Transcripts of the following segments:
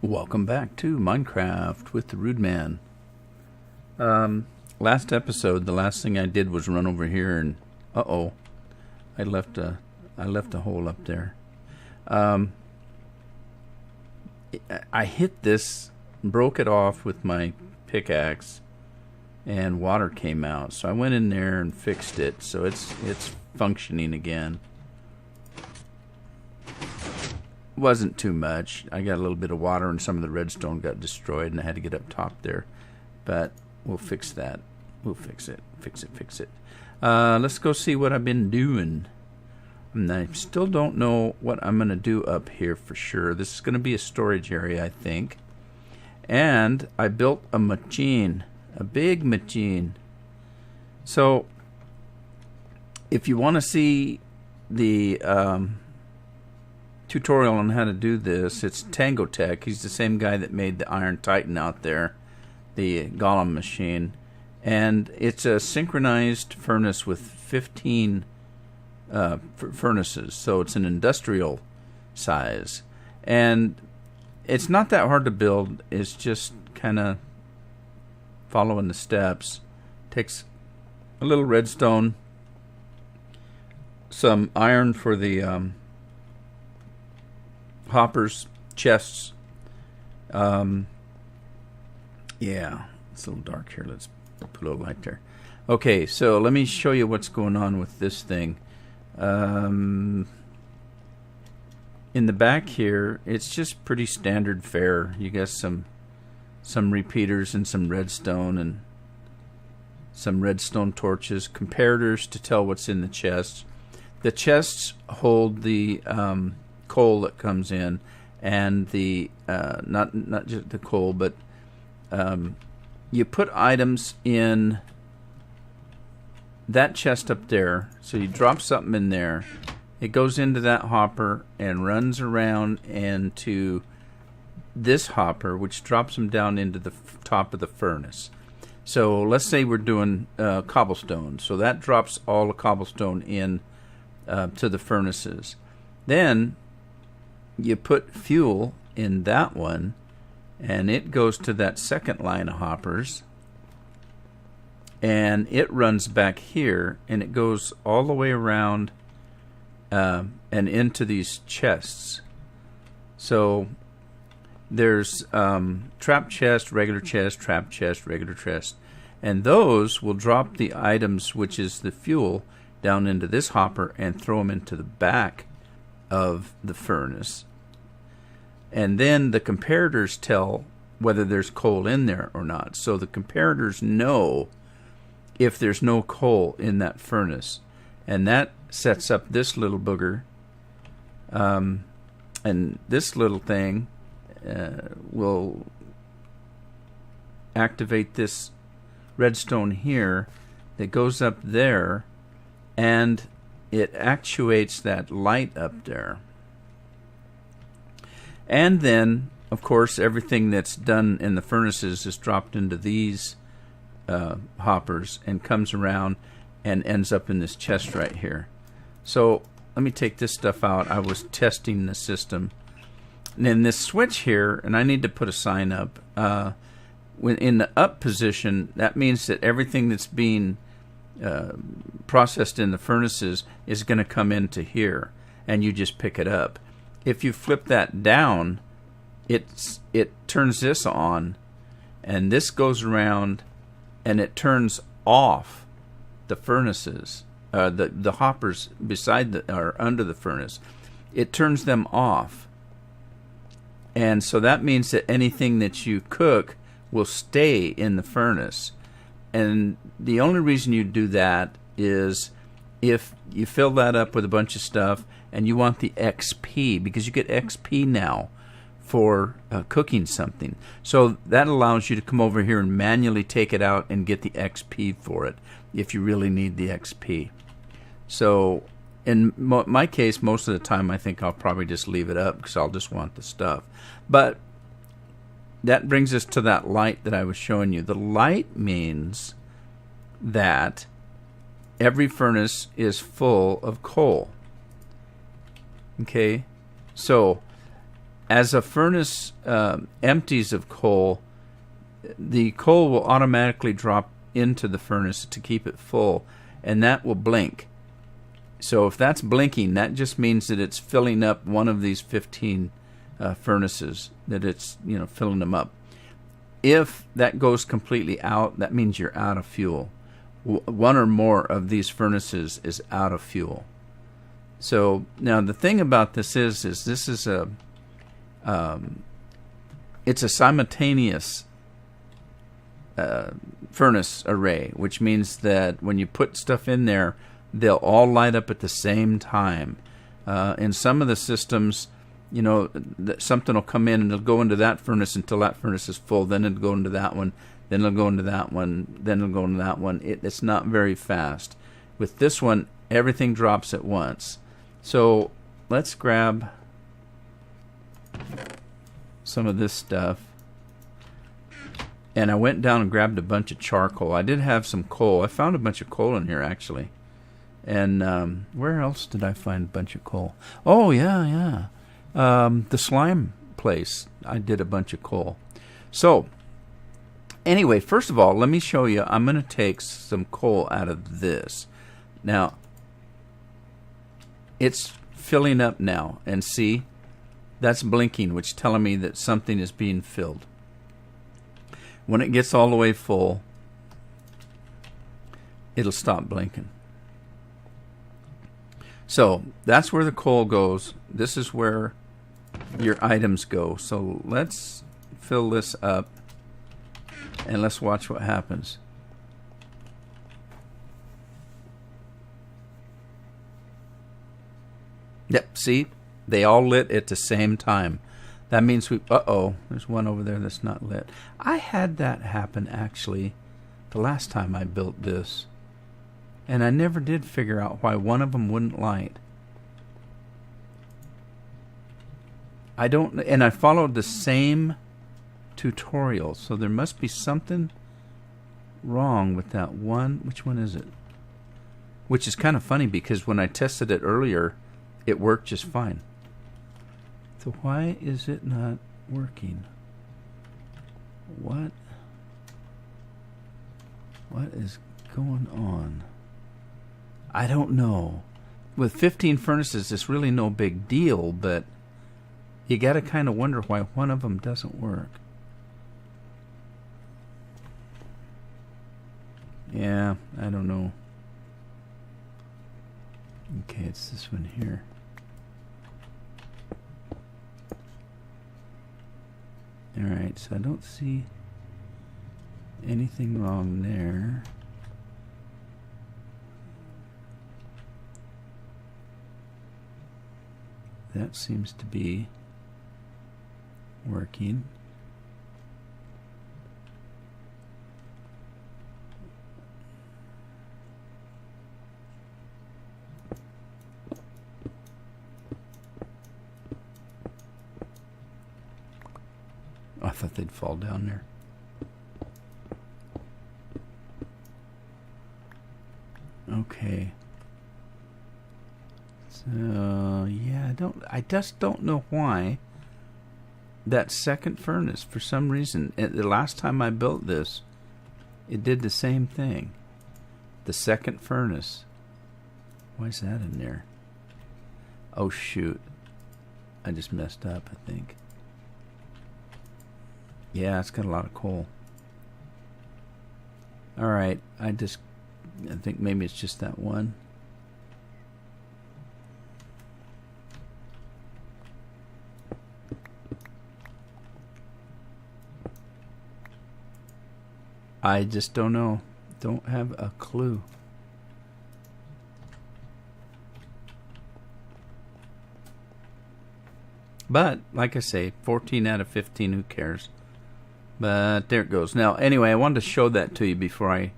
Welcome back to Minecraft with the Rude Man. Last episode, the last thing I did was run over here and I left a hole up there. I hit this, broke it off with my pickaxe, and water came out. So I went in there and fixed it, so it's functioning again. Wasn't too much. I got a little bit of water and some of the redstone got destroyed and I had to get up top there. But we'll fix that. We'll fix it. Fix it. Let's go see what I've been doing. And I still don't know what I'm going to do up here for sure. This is going to be a storage area, I think. And I built a machine. A big machine. So, if you want to see the tutorial on how to do this, it's Tango Tech. He's the same guy that made the Iron Titan out there, the Golem machine, and it's a synchronized furnace with 15 furnaces, so it's an industrial size, and it's not that hard to build. It's just kind of following the steps. Takes a little redstone, some iron for the hoppers, chests. Yeah, it's a little dark here. Let's put a little light there. Okay, so let me show you what's going on with this thing. In the back here, it's just pretty standard fare. You got some repeaters and some redstone and some redstone torches, comparators to tell what's in the chests. The chests hold the coal that comes in, and the not just the coal, but you put items in that chest up there. So you drop something in there, it goes into that hopper and runs around into this hopper, which drops them down into the top of the furnace. So let's say we're doing cobblestone, so that drops all the cobblestone in to the furnaces. Then you put fuel in that one, and it goes to that second line of hoppers, and it runs back here, and it goes all the way around and into these chests. So there's trap chest, regular chest, trap chest, regular chest, and those will drop the items, which is the fuel, down into this hopper and throw them into the back of the furnace. And then the comparators tell whether there's coal in there or not. So the comparators know if there's no coal in that furnace, and that sets up this little booger, and this little thing will activate this redstone here that goes up there, and it actuates that light up there. And then, of course, everything that's done in the furnaces is dropped into these hoppers and comes around and ends up in this chest right here. So let me take this stuff out. I was testing the system. And then this switch here, and I need to put a sign up. When in the up position, that means that everything that's being processed in the furnaces is going to come into here, and you just pick it up. If you flip that down, it turns this on, and this goes around, and it turns off the furnaces, the hoppers beside or under the furnace. It turns them off, and so that means that anything that you cook will stay in the furnace. And the only reason you do that is if you fill that up with a bunch of stuff and you want the XP, because you get XP now for cooking something. So that allows you to come over here and manually take it out and get the XP for it if you really need the XP. So in my case, most of the time I think I'll probably just leave it up because I'll just want the stuff. But that brings us to that light that I was showing you. The light means that every furnace is full of coal. Okay, so as a furnace empties of coal, the coal will automatically drop into the furnace to keep it full, and that will blink. So if that's blinking, that just means that it's filling up one of these 15 furnaces, that it's filling them up. If that goes completely out, that means you're out of fuel. One or more of these furnaces is out of fuel. So now the thing about this is this is it's a simultaneous furnace array, which means that when you put stuff in there, they'll all light up at the same time. In some of the systems, something will come in and it'll go into that furnace until that furnace is full. Then it'll go into that one. Then it'll go into that one. Then it'll go into that one. It's not very fast. With this one, everything drops at once. So let's grab some of this stuff. And I went down and grabbed a bunch of charcoal. I did have some coal. I found a bunch of coal in here, actually. And where else did I find a bunch of coal? Oh, yeah. The slime place, I did a bunch of coal. So, anyway, first of all, let me show you. I'm going to take some coal out of this. Now, it's filling up now. And see, that's blinking, which is telling me that something is being filled. When it gets all the way full, it'll stop blinking. So that's where the coal goes. This is where your items go. So let's fill this up and let's watch what happens. Yep, see? They all lit at the same time. That means there's one over there that's not lit. I had that happen, actually, the last time I built this. And I never did figure out why one of them wouldn't light. And I followed the same tutorial, so there must be something wrong with that one. Which one is it? Which is kind of funny because when I tested it earlier, it worked just fine. So why is it not working? What is going on? I don't know. With 15 furnaces, it's really no big deal, but you got to kind of wonder why one of them doesn't work. Yeah, I don't know. Okay, it's this one here. Alright, so I don't see anything wrong there. That seems to be working. I thought they'd fall down there. Okay. So yeah, I just don't know why that second furnace, for some reason, the last time I built this, it did the same thing. The second furnace. Why is that in there? Oh shoot. I just messed up, I think. Yeah, it's got a lot of coal. Alright, I think maybe it's just that one. I just don't know. Don't have a clue. But, like I say, 14 out of 15, who cares? But there it goes. Now, anyway, I wanted to show that to you before I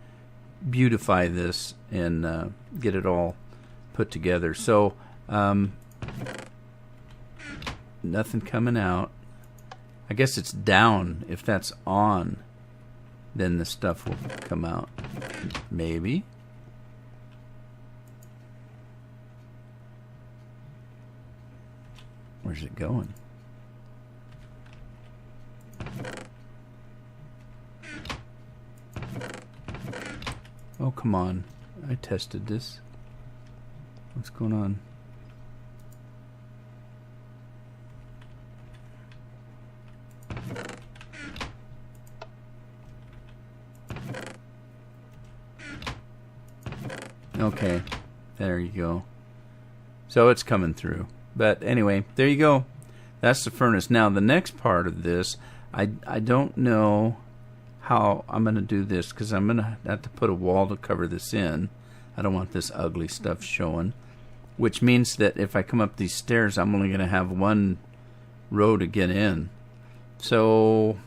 beautify this and get it all put together. So, nothing coming out. I guess it's down. If that's on, then the stuff will come out. Maybe. Where's it going? Oh, come on. I tested this. What's going on? Okay, there you go. So it's coming through. But anyway, there you go. That's the furnace. Now the next part of this, I don't know how I'm going to do this, because I'm going to have to put a wall to cover this in. I don't want this ugly stuff showing, which means that if I come up these stairs, I'm only going to have one row to get in. So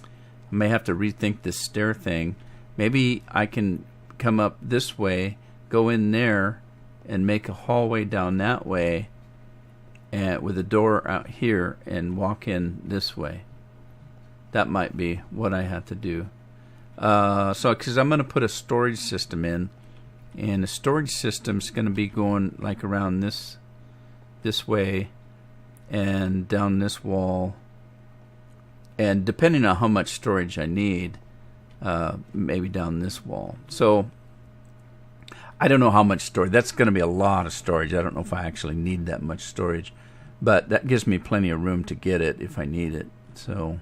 I may have to rethink this stair thing. Maybe I can come up this way, go in there, and make a hallway down that way, and with a door out here, and walk in this way. That might be what I have to do. So, because I'm going to put a storage system in, and the storage system's going to be going like around this way, and down this wall, and depending on how much storage I need, maybe down this wall. So I don't know how much storage. That's going to be a lot of storage. I don't know if I actually need that much storage, but that gives me plenty of room to get it if I need it. So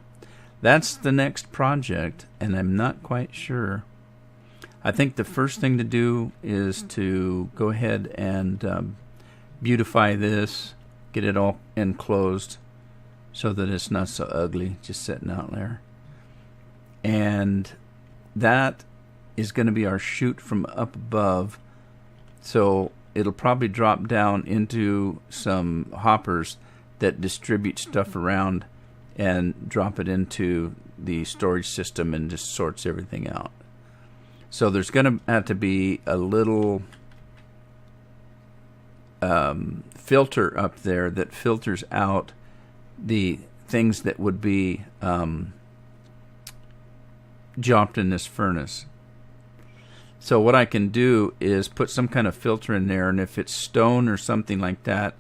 that's the next project, and I'm not quite sure. I think the first thing to do is to go ahead and beautify this, get it all enclosed so that it's not so ugly just sitting out there. And that is going to be our chute from up above. So it'll probably drop down into some hoppers that distribute stuff around and drop it into the storage system and just sorts everything out. So there's going to have to be a little filter up there that filters out the things that would be dropped in this furnace. So what I can do is put some kind of filter in there, and if it's stone or something like that,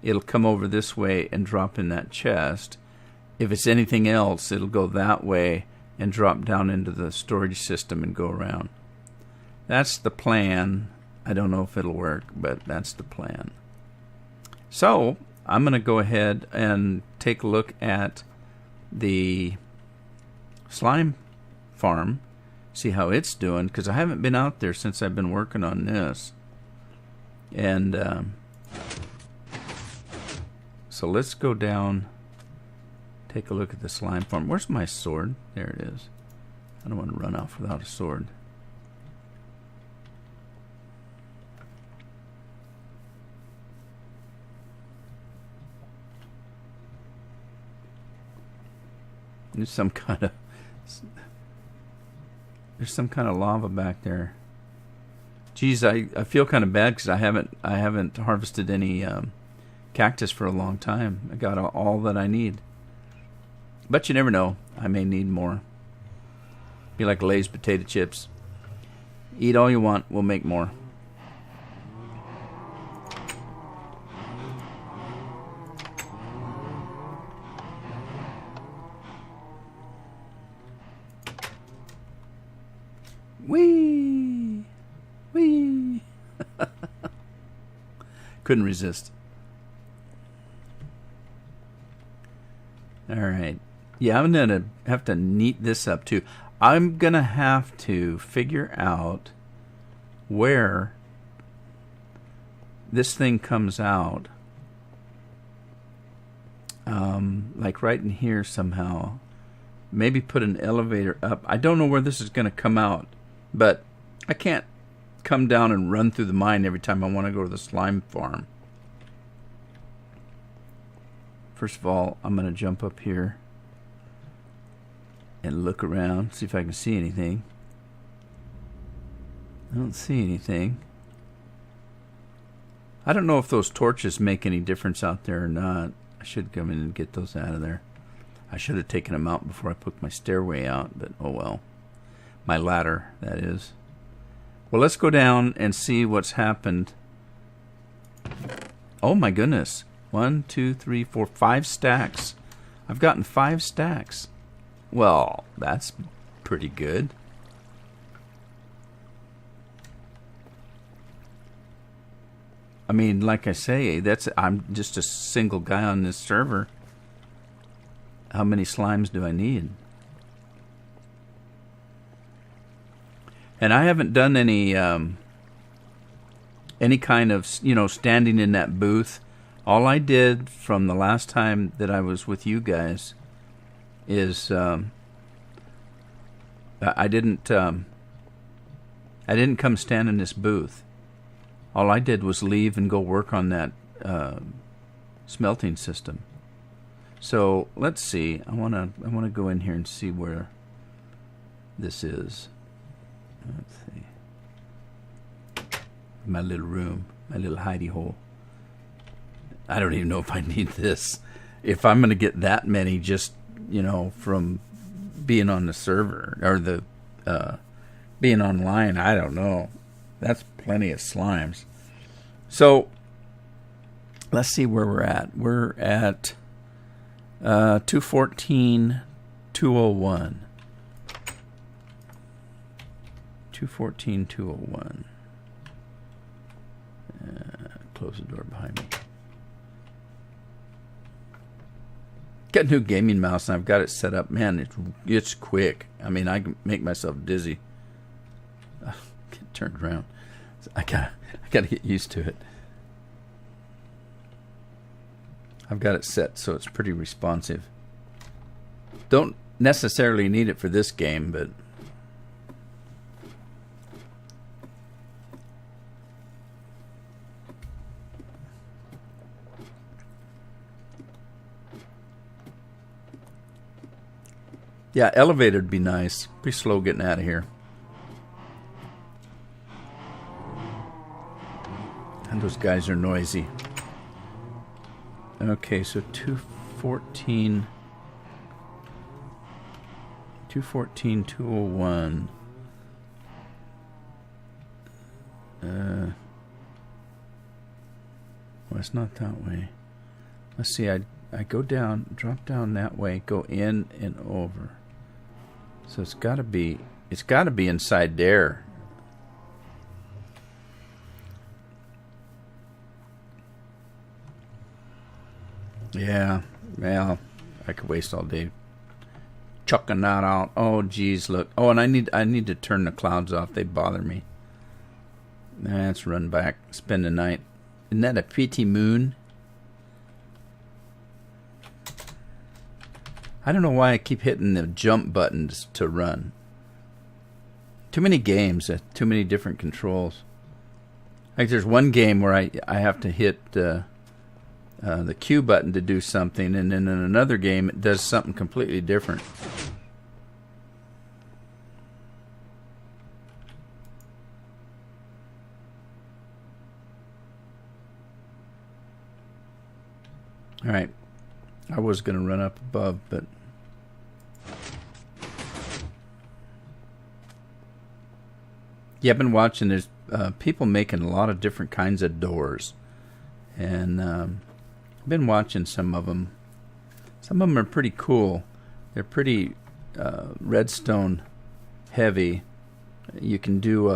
it'll come over this way and drop in that chest. If it's anything else, it'll go that way and drop down into the storage system and go around. That's the plan. I don't know if it'll work, but that's the plan. So I'm going to go ahead and take a look at the slime farm, see how it's doing, because I haven't been out there since I've been working on this. And so let's go down, take a look at the slime farm. Where's my sword? There it is. I don't want to run off without a sword. There's some kind of lava back there. Geez, I feel kind of bad because I haven't harvested any cactus for a long time. I got all that I need, but you never know. I may need more. Be like Lay's potato chips. Eat all you want. We'll make more. Whee! Whee! Couldn't resist. Alright. Yeah, I'm going to have to neat this up too. I'm going to have to figure out where this thing comes out. Like right in here somehow. Maybe put an elevator up. I don't know where this is going to come out. But I can't come down and run through the mine every time I want to go to the slime farm. First of all, I'm going to jump up here and look around, see if I can see anything. I don't see anything. I don't know if those torches make any difference out there or not. I should come in and get those out of there. I should have taken them out before I put my stairway out, but oh well. My ladder, that is. Well, let's go down and see what's happened. Oh my goodness. 1, 2, 3, 4, 5 stacks. I've gotten 5 stacks. Well, that's pretty good. I mean, like I say, I'm just a single guy on this server. How many slimes do I need? And I haven't done any kind of, standing in that booth. All I did from the last time that I was with you guys is I didn't come stand in this booth. All I did was leave and go work on that smelting system. So let's see. I wanna go in here and see where this is. Let's see. My little room, my little hidey hole. I don't even know if I need this. If I'm gonna get that many, just from being on the server or the being online, I don't know. That's plenty of slimes. So let's see where we're at. We're at 214, 201. 214, 201. Close the door behind me. Got a new gaming mouse and I've got it set up. Man, it's quick. I mean, I can make myself dizzy. Get turned around. I gotta get used to it. I've got it set so it's pretty responsive. Don't necessarily need it for this game, but yeah, elevator'd be nice. Pretty slow getting out of here. And those guys are noisy. Okay, so 214, 201. Well, it's not that way. Let's see, I go down, drop down that way, go in and over. So it's got to be inside there. Yeah, well, I could waste all day chucking that out. Oh, geez, look. Oh, and I need to turn the clouds off. They bother me. Let's run back, spend the night. Isn't that a pretty moon? I don't know why I keep hitting the jump buttons to run. Too many games, too many different controls. Like there's one game where I have to hit the Q button to do something, and then in another game it does something completely different. Alright, I was going to run up above, but yeah, I've been watching. There's people making a lot of different kinds of doors, and I've been watching some of them. Some of them are pretty cool. They're pretty redstone heavy. You can do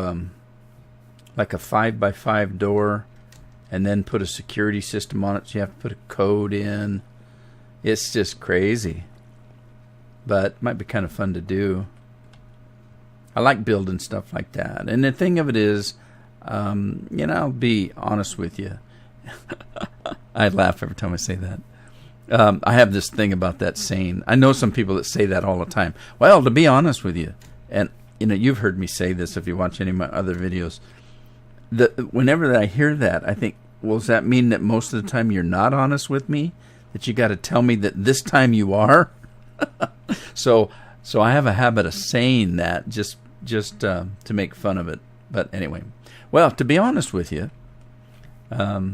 like a 5x5 door, and then put a security system on it. So you have to put a code in. It's just crazy, but it might be kind of fun to do. I like building stuff like that. And the thing of it is, I'll be honest with you. I laugh every time I say that. I have this thing about that saying. I know some people that say that all the time. Well, to be honest with you, and you've heard me say this if you watch any of my other videos. Whenever I hear that, I think, well, does that mean that most of the time you're not honest with me? That you got to tell me that this time you are? So I have a habit of saying that just to make fun of it. But anyway, well, to be honest with you, I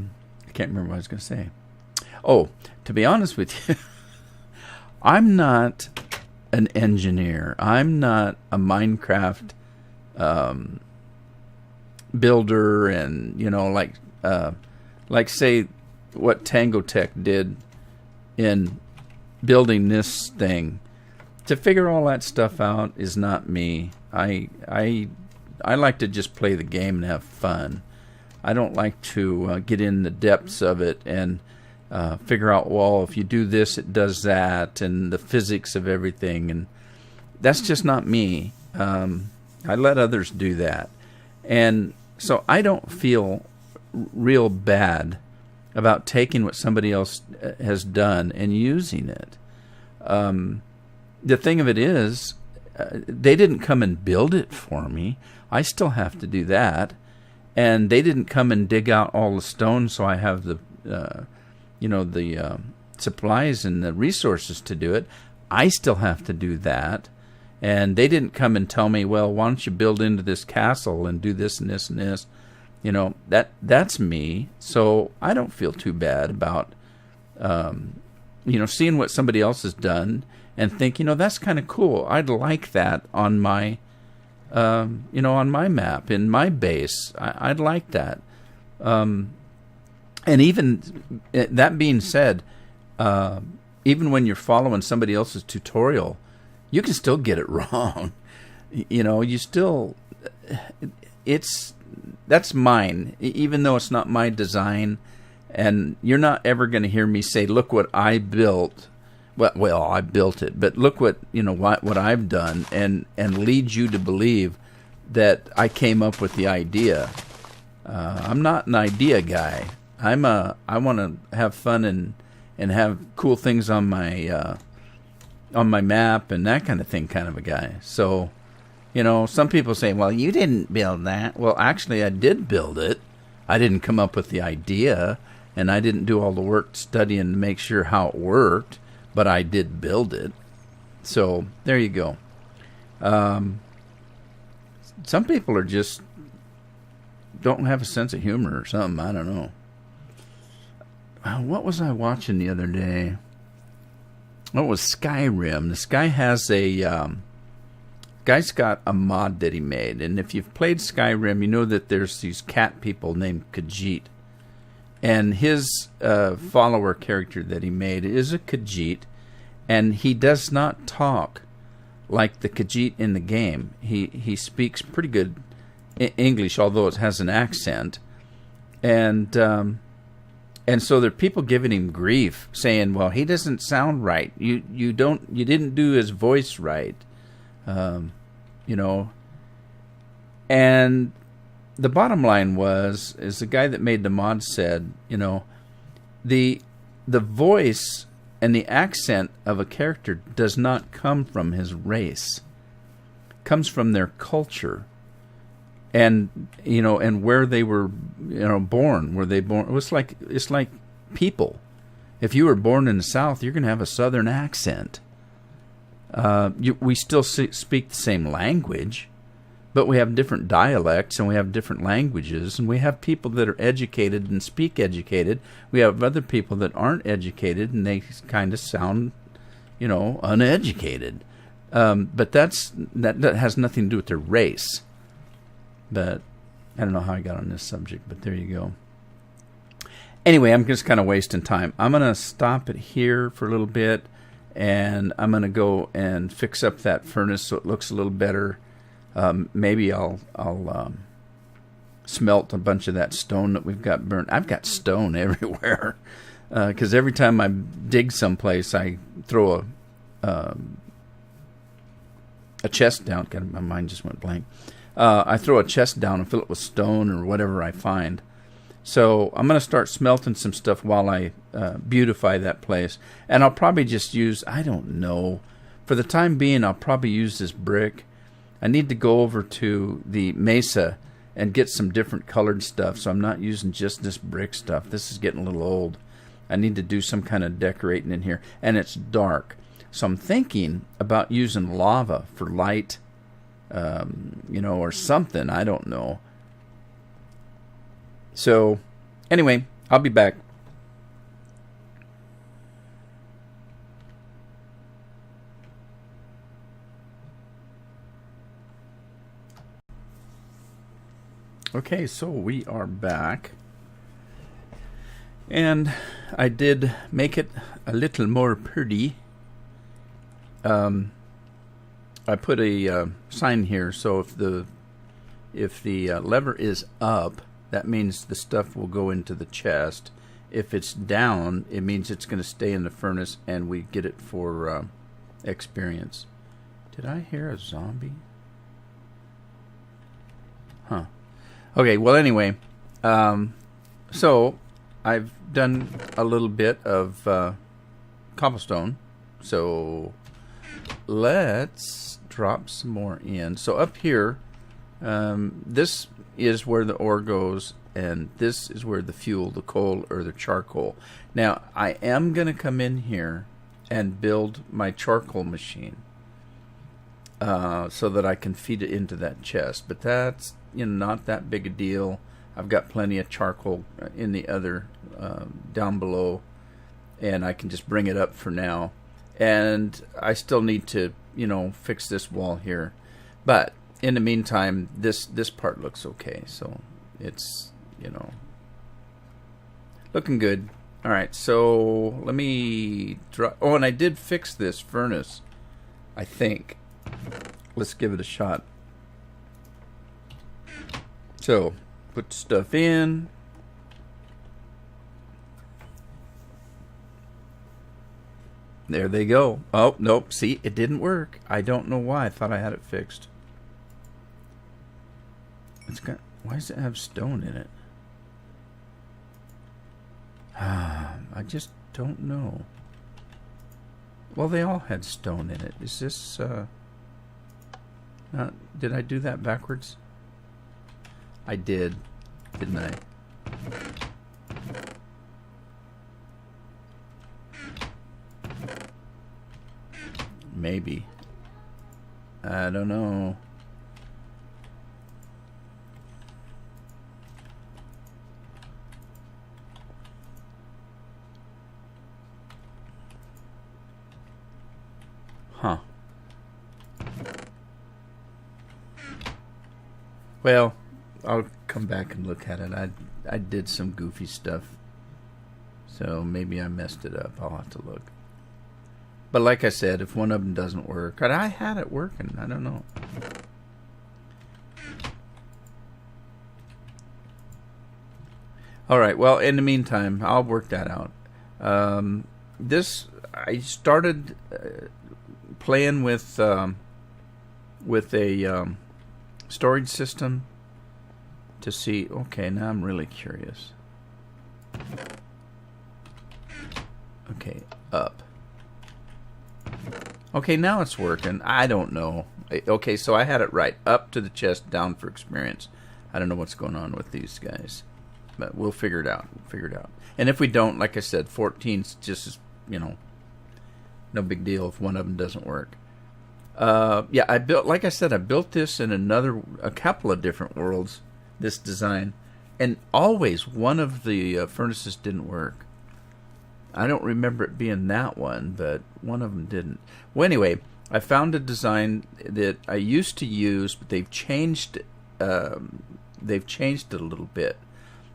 can't remember what I was going to say. Oh, to be honest with you, I'm not an engineer. I'm not a Minecraft builder, and like say what Tango Tech did in building this thing. To figure all that stuff out is not me. I like to just play the game and have fun. I don't like to get in the depths of it and figure out, well, if you do this, it does that, and the physics of everything. And that's just not me. I let others do that. And so I don't feel real bad about taking what somebody else has done and using it. The thing of it is, they didn't come and build it for me. I still have to do that. And they didn't come and dig out all the stone, so I have the, the supplies and the resources to do it. I still have to do that. And they didn't come and tell me, well, why don't you build into this castle and do this and this and this. That's me. So I don't feel too bad about, seeing what somebody else has done and think, that's kind of cool. I'd like that on my, on my map, in my base. I'd like that. And even that being said, even when you're following somebody else's tutorial, you can still get it wrong. That's mine, even though it's not my design. And you're not ever going to hear me say, look what I built. Well, I built it, but look what I've done, and lead you to believe that I came up with the idea. I'm not an idea guy. I want to have fun and have cool things on my map and that kind of thing, kind of a guy. So, some people say, well, you didn't build that. Well, actually, I did build it. I didn't come up with the idea, and I didn't do all the work studying to make sure how it worked, but I did build it. So, there you go. Some people are just don't have a sense of humor or something. I don't know. What was I watching the other day? Oh, it was Skyrim. This guy has guy's got a mod that he made, and if you've played Skyrim, you know that there's these cat people named Khajiit, and his follower character that he made is a Khajiit, and he does not talk like the Khajiit in the game. He speaks pretty good English, although it has an accent, and so there are people giving him grief, saying, "Well, he doesn't sound right. You didn't do his voice right." And the bottom line is the guy that made the mod said, the voice and the accent of a character does not come from his race. It comes from their culture. And and where they were born. Were they born? It's like people. If you were born in the South, you're going to have a Southern accent. We still speak the same language, but we have different dialects and we have different languages, and we have people that are educated and speak educated. We have other people that aren't educated and they kind of sound, uneducated. But that has nothing to do with their race. But I don't know how I got on this subject, but there you go. Anyway, I'm just kind of wasting time. I'm going to stop it here for a little bit, and I'm going to go and fix up that furnace so it looks a little better. Maybe I'll smelt a bunch of that stone that we've got burnt. I've got stone everywhere because every time I dig someplace, I throw a chest down. God, my mind just went blank. I throw a chest down and fill it with stone or whatever I find. So I'm going to start smelting some stuff while I beautify that place. And I'll probably just use, I don't know, for the time being, I'll probably use this brick. I need to go over to the mesa and get some different colored stuff, so I'm not using just this brick stuff. This is getting a little old. I need to do some kind of decorating in here. And it's dark. So I'm thinking about using lava for light, or something. I don't know. So, anyway, I'll be back. Okay, so we are back. And I did make it a little more pretty. I put a sign here, so if the lever is up, that means the stuff will go into the chest. If it's down, it means it's going to stay in the furnace, and we get it for experience. Did I hear a zombie? Huh. Okay, well, anyway, so I've done a little bit of cobblestone, so let's drop some more in. So up here, this is where the ore goes, and this is where the fuel, the coal, or the charcoal. Now, I am going to come in here and build my charcoal machine so that I can feed it into that chest. But that's, you know, not that big a deal. I've got plenty of charcoal in the other down below, and I can just bring it up for now. And I still need to, you know, fix this wall here. But in the meantime, this part looks okay. So it's, you know, looking good. All right, so let me draw. Oh, and I did fix this furnace, I think. Let's give it a shot. So, put stuff in. There they go. Oh, nope. See, it didn't work. I don't know why. I thought I had it fixed. It's got. Why does it have stone in it? I just don't know. Well, they all had stone in it. Is this, did I do that backwards? I did, didn't I? Maybe. I don't know. Huh. Well, I'll come back and look at it. I did some goofy stuff, so maybe I messed it up. I'll have to look. But like I said, if one of them doesn't work, and I had it working, I don't know. All right. Well, in the meantime, I'll work that out. I started playing with a storage system to see. Okay, now I'm really curious. Okay, up. Okay, now it's working. I don't know. Okay, so I had it right. Up to the chest, down for experience. I don't know what's going on with these guys, but we'll figure it out. We'll figure it out. And if we don't, like I said, 14's just, you know, no big deal if one of them doesn't work. Yeah, I built, like I said, I built this in a couple of different worlds, this design, and always one of the furnaces didn't work. I don't remember it being that one, but one of them didn't. Well, anyway, I found a design that I used to use, but they've changed it a little bit.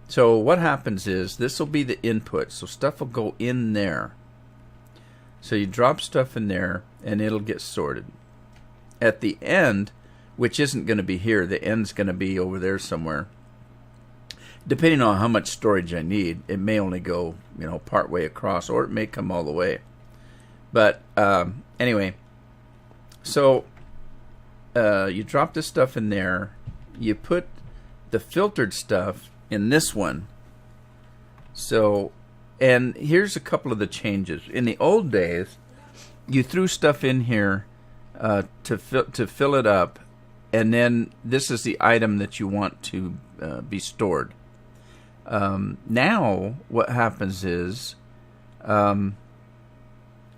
So what happens is this will be the input, so stuff will go in there. So you drop stuff in there, and it'll get sorted. At the end, which isn't going to be here, the end's going to be over there somewhere. Depending on how much storage I need, it may only go, you know, part way across, or it may come all the way. But anyway, so you drop this stuff in there. You put the filtered stuff in this one. So, and here's a couple of the changes. In the old days, you threw stuff in here to fill it up, and then this is the item that you want to be stored. Now, what happens is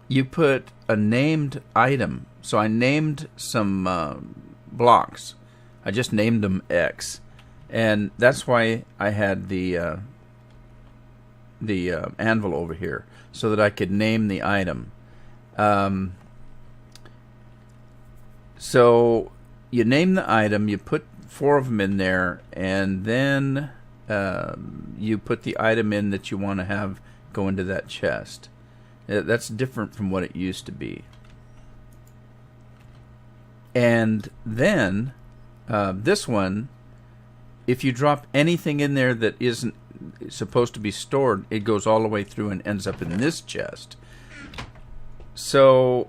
you put a named item. So I named some blocks. I just named them X, and that's why I had the anvil over here, so that I could name the item. So you name the item, you put 4 of them in there, and then you put the item in that you want to have go into that chest. That's different from what it used to be. And then this one if you drop anything in there that isn't supposed to be stored, it goes all the way through and ends up in this chest. So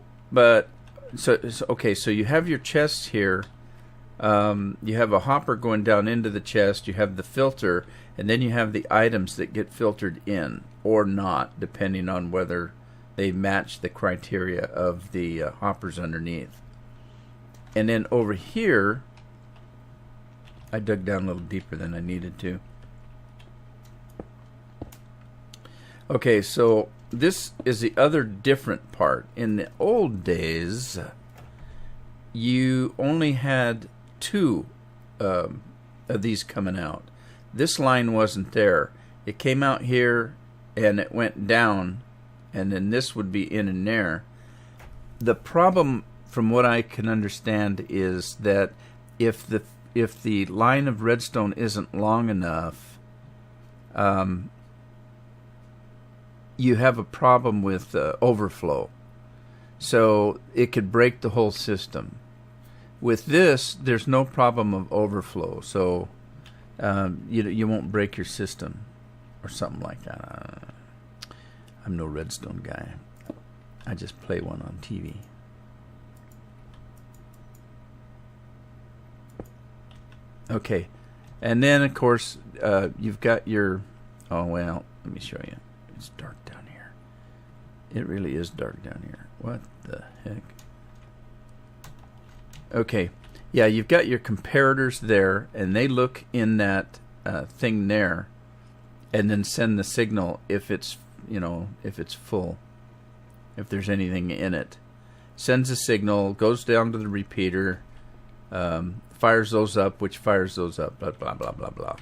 okay, so you have your chests here. You have a hopper going down into the chest, you have the filter, and then you have the items that get filtered in or not, depending on whether they match the criteria of the hoppers underneath. And then over here, I dug down a little deeper than I needed to. Okay, so this is the other different part. In the old days, you only had 2 of these coming out. This line wasn't there. It came out here and it went down, and then this would be in and there. The problem, from what I can understand, is that if the line of redstone isn't long enough, you have a problem with overflow. So it could break the whole system. With this, there's no problem of overflow, so you won't break your system or something like that. I'm no redstone guy. I just play one on TV. Okay, and then of course you've got your. Oh well, let me show you. It's dark down here. It really is dark down here. What the heck? Okay, yeah, you've got your comparators there, and they look in that thing there, and then send the signal if it's if it's full, if there's anything in it. Sends a signal, goes down to the repeater, fires those up, which fires those up, blah blah blah blah blah.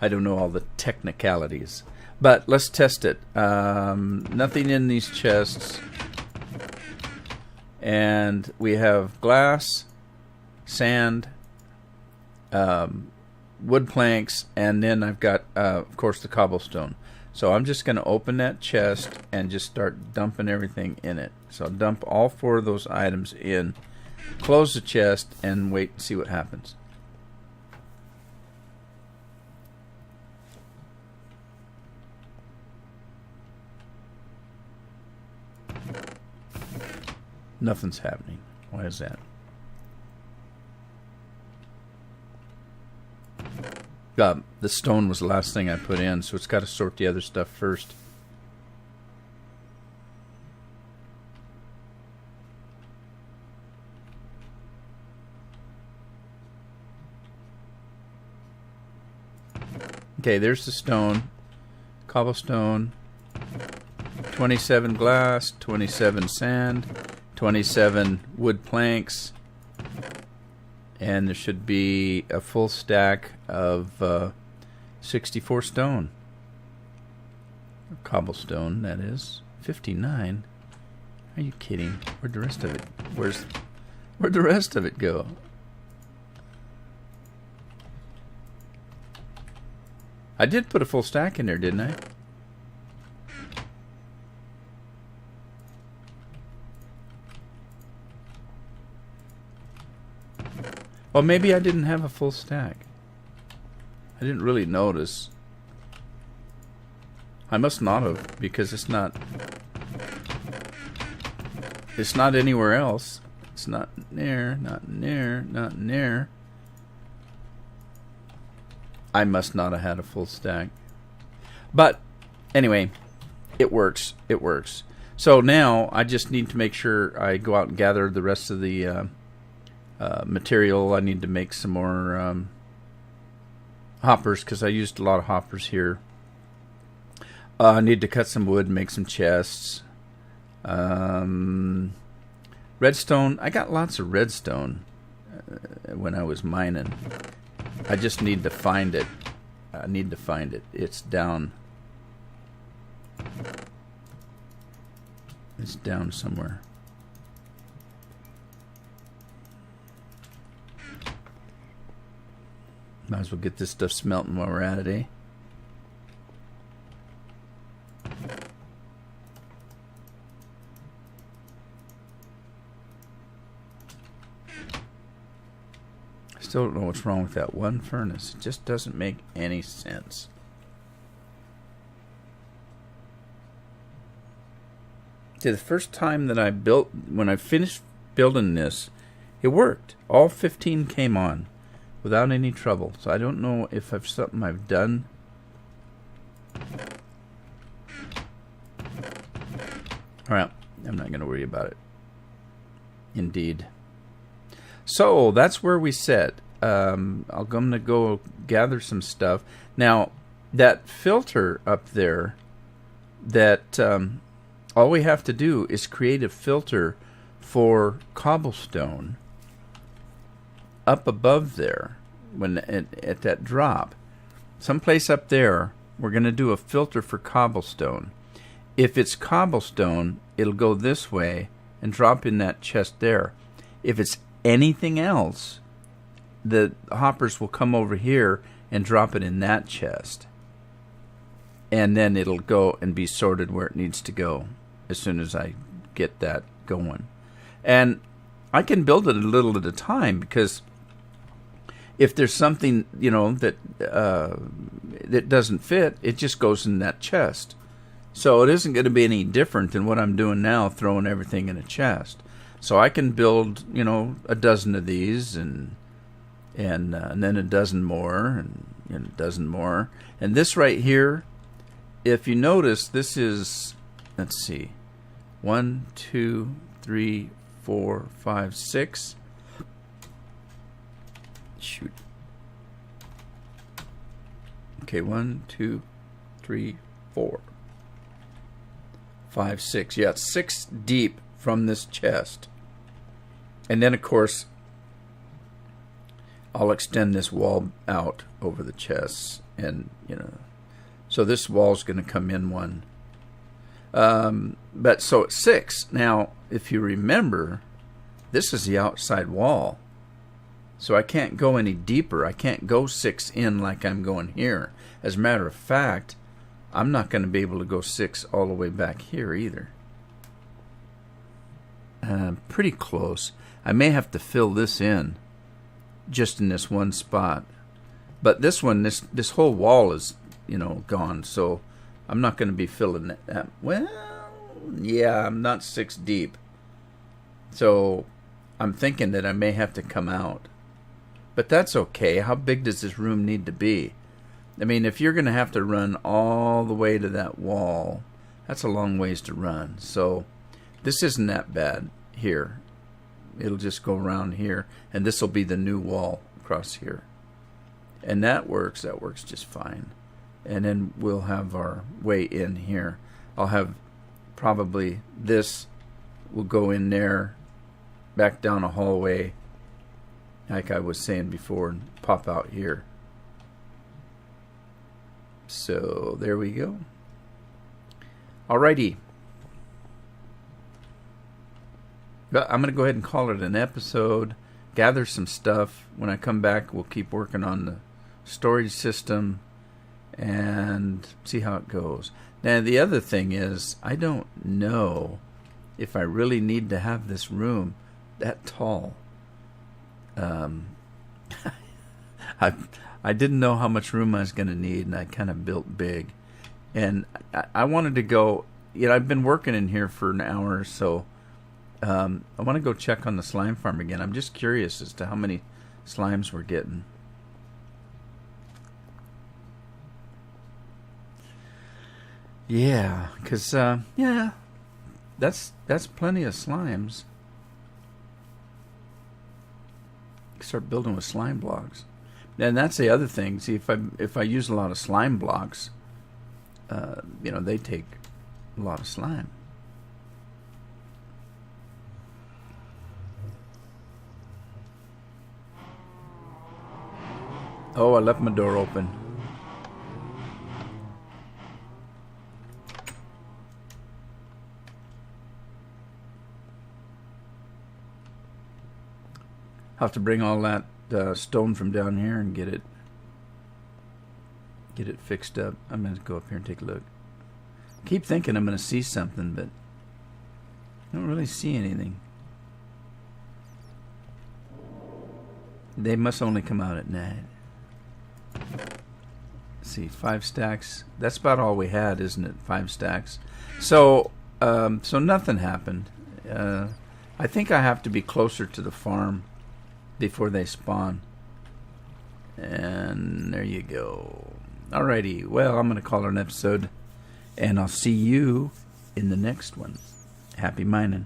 I don't know all the technicalities, but let's test it. Nothing in these chests. And we have glass, sand, wood planks, and then I've got, of course, the cobblestone. So I'm just going to open that chest and just start dumping everything in it. So I'll dump all 4 of those items in, close the chest, and wait and see what happens. Nothing's happening. Why is that? The stone was the last thing I put in, so it's got to sort the other stuff first. Okay, there's the stone. Cobblestone. 27 glass, 27 sand, 27 wood planks, and there should be a full stack of 64 stone. Cobblestone, that is. 59? Are you kidding? Where'd the rest of it? Where'd the rest of it go? I did put a full stack in there, didn't I? Well, maybe I didn't have a full stack. I didn't really notice. I must not have, because it's not anywhere else. It's not there, not there, not there. I must not have had a full stack. But anyway, it works. It works. So now I just need to make sure I go out and gather the rest of the material. I need to make some more hoppers, because I used a lot of hoppers here. I need to cut some wood and make some chests. Redstone. I got lots of redstone when I was mining. I just need to find it. I need to find it. It's down. It's down somewhere. Might as well get this stuff smelting while we're at it, eh? Still don't know what's wrong with that one furnace. It just doesn't make any sense. See, the first time that when I finished building this, it worked. All 15 came on without any trouble. So I don't know if it's something I've done. Alright, I'm not going to worry about it. Indeed. So that's where we set. I'm going to go gather some stuff. Now, that filter up there, that all we have to do is create a filter for cobblestone up above there when at that drop. Someplace up there, we're going to do a filter for cobblestone. If it's cobblestone, it'll go this way and drop in that chest there. If it's anything else, the hoppers will come over here and drop it in that chest. And then it'll go and be sorted where it needs to go as soon as I get that going. And I can build it a little at a time, because if there's something, that that doesn't fit, it just goes in that chest. So it isn't going to be any different than what I'm doing now, throwing everything in a chest. So I can build, a dozen of these, and then a dozen more, and a dozen more. And this right here, if you notice, this is, let's see, 1, 2, 3, 4, 5, 6. Shoot. Okay, 1, 2, 3, 4, 5, 6. Yeah, it's 6 deep from this chest. And then, of course, I'll extend this wall out over the chests, and so this wall's going to come in one. But so it's 6. Now, if you remember, this is the outside wall, so I can't go any deeper. I can't go 6 in like I'm going here. As a matter of fact, I'm not going to be able to go 6 all the way back here either. Pretty close. I may have to fill this in, just in this one spot. But this one, this whole wall is, gone. So I'm not going to be filling that. Well, yeah, I'm not 6 deep. So I'm thinking that I may have to come out. But that's okay. How big does this room need to be? I mean, if you're going to have to run all the way to that wall, that's a long ways to run. So this isn't that bad here. It'll just go around here, and this will be the new wall across here. And that works just fine. And then we'll have our way in here. I'll have probably this will go in there, back down a hallway, like I was saying before, and pop out here. So there we go. Alrighty. But I'm going to go ahead and call it an episode, gather some stuff. When I come back, we'll keep working on the storage system and see how it goes. Now, the other thing is, I don't know if I really need to have this room that tall. I didn't know how much room I was going to need, and I kind of built big. And I wanted to go, I've been working in here for an hour or so. I want to go check on the slime farm again. I'm just curious as to how many slimes we're getting. Yeah, because, that's plenty of slimes. Start building with slime blocks. And that's the other thing. See, if I use a lot of slime blocks, they take a lot of slime. Oh, I left my door open. I'll have to bring all that stone from down here and get it fixed up. I'm going to go up here and take a look. Keep thinking I'm going to see something, but I don't really see anything. They must only come out at night. Let's see, 5 stacks. That's about all we had, isn't it? 5 stacks. So, so nothing happened. I think I have to be closer to the farm before they spawn. And there you go. Alrighty, well, I'm going to call it an episode, and I'll see you in the next one. Happy mining.